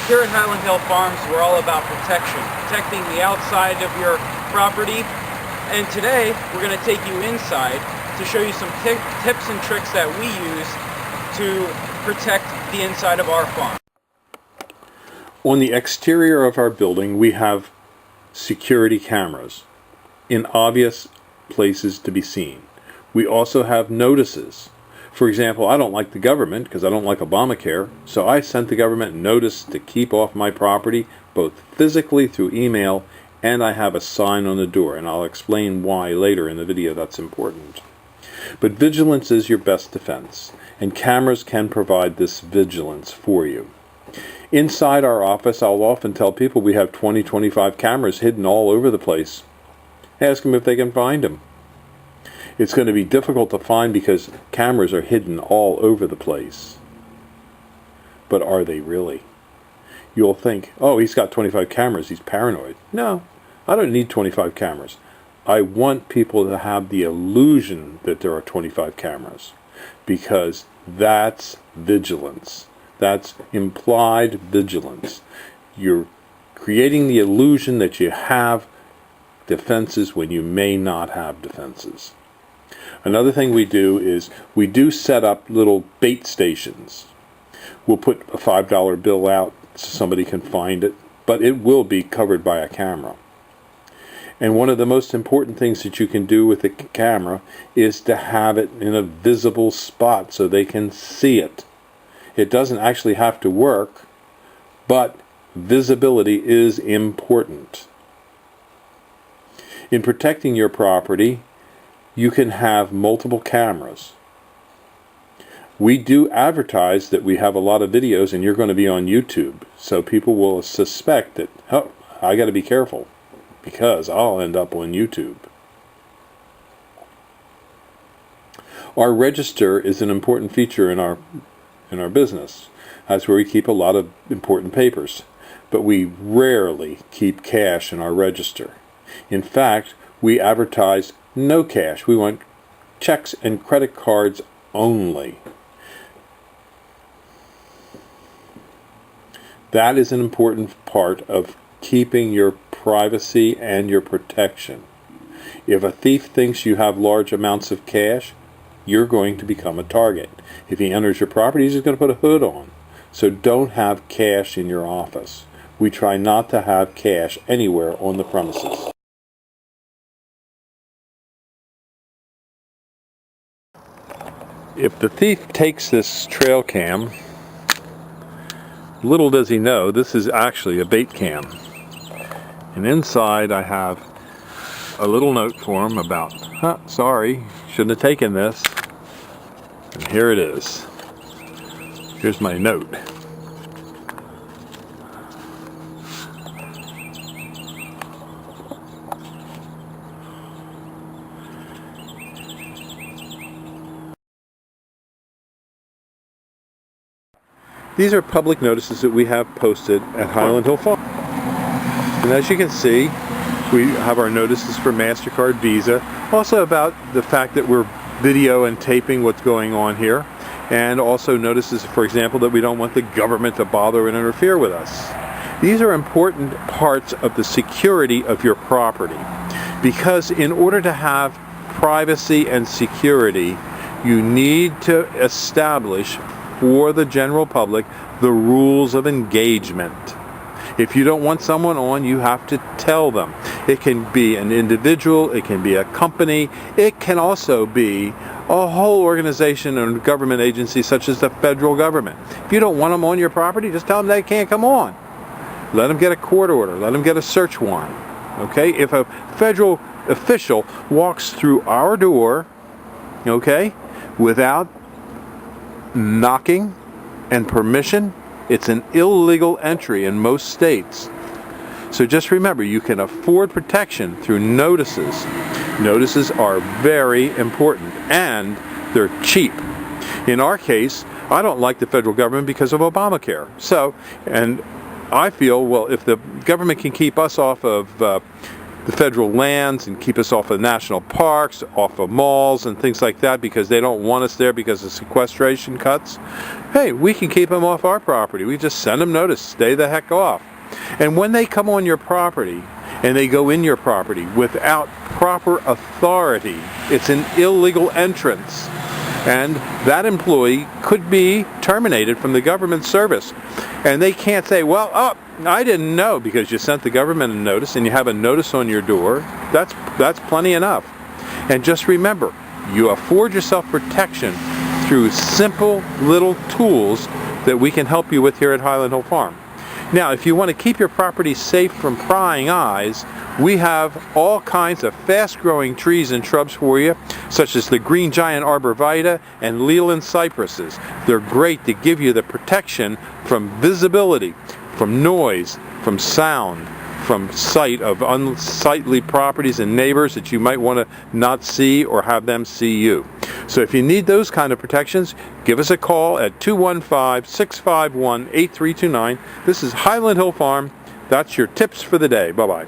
Here at Highland Hill Farms, we're all about protection, protecting the outside of your property. And today, we're going to take you inside to show you some tips and tricks that we use to protect the inside of our farm. On the exterior of our building, we have security cameras in obvious places to be seen. We also have notices. For example, I don't like the government because I don't like Obamacare, so I sent the government notice to keep off my property, both physically through email, and I have a sign on the door, and I'll explain why later in the video that's important. But vigilance is your best defense, and cameras can provide this vigilance for you. Inside our office, I'll often tell people we have 20-25 cameras hidden all over the place. Ask them if they can find them. It's going to be difficult to find because cameras are hidden all over the place. But are they really? You'll think, oh, he's got 25 cameras, he's paranoid. No, I don't need 25 cameras. I want people to have the illusion that there are 25 cameras, because that's vigilance. That's implied vigilance. You're creating the illusion that you have defenses when you may not have defenses. Another thing we do is we do set up little bait stations. We'll put a $5 bill out so somebody can find it, but it will be covered by a camera. And one of the most important things that you can do with the camera is to have it in a visible spot so they can see it. It doesn't actually have to work, but visibility is important. In protecting your property, you can have multiple cameras. We do advertise that we have a lot of videos and you're going to be on YouTube, so people will suspect that, oh, I got to be careful because I'll end up on YouTube. Our register is an important feature in our business. That's where we keep a lot of important papers, but we rarely keep cash in our register. In fact, we advertise no cash. We want checks and credit cards only. That is an important part of keeping your privacy and your protection. If a thief thinks you have large amounts of cash, you're going to become a target. If he enters your property, he's just going to put a hood on. So don't have cash in your office. We try not to have cash anywhere on the premises. If the thief takes this trail cam, little does he know this is actually a bait cam. And inside I have a little note for him about, sorry, shouldn't have taken this. And here it is. Here's my note. These are public notices that we have posted at Highland Hill Farm. And as you can see, we have our notices for MasterCard, Visa, also about the fact that we're video and taping what's going on here, and also notices, for example, that we don't want the government to bother and interfere with us. These are important parts of the security of your property, because in order to have privacy and security, you need to establish for the general public the rules of engagement. If you don't want someone on, you have to tell them. It can be an individual, it can be a company, it can also be a whole organization or government agency such as the federal government. If you don't want them on your property, just tell them they can't come on. Let them get a court order, let them get a search warrant. Okay? If a federal official walks through our door, okay, without knocking and permission, it's an illegal entry in most states. So just remember, you can afford protection through notices. Notices are very important and they're cheap. In our case, I don't like the federal government because of Obamacare. So, and I feel, well, if the government can keep us off of the federal lands and keep us off of national parks, off of malls and things like that because they don't want us there because of sequestration cuts. Hey, we can keep them off our property. We just send them notice, stay the heck off. And when they come on your property and they go in your property without proper authority, it's an illegal entrance. And that employee could be terminated from the government service. And they can't say, well, oh, I didn't know, because you sent the government a notice and you have a notice on your door. That's plenty enough. And just remember, you afford yourself protection through simple little tools that we can help you with here at Highland Hill Farm. Now, if you want to keep your property safe from prying eyes, we have all kinds of fast-growing trees and shrubs for you, such as the green giant arborvitae and Leland cypresses. They're great to give you the protection from visibility, from noise, from sound, from sight of unsightly properties and neighbors that you might want to not see or have them see you. So if you need those kind of protections, give us a call at 215-651-8329. This is Highland Hill Farm. That's your tips for the day. Bye-bye.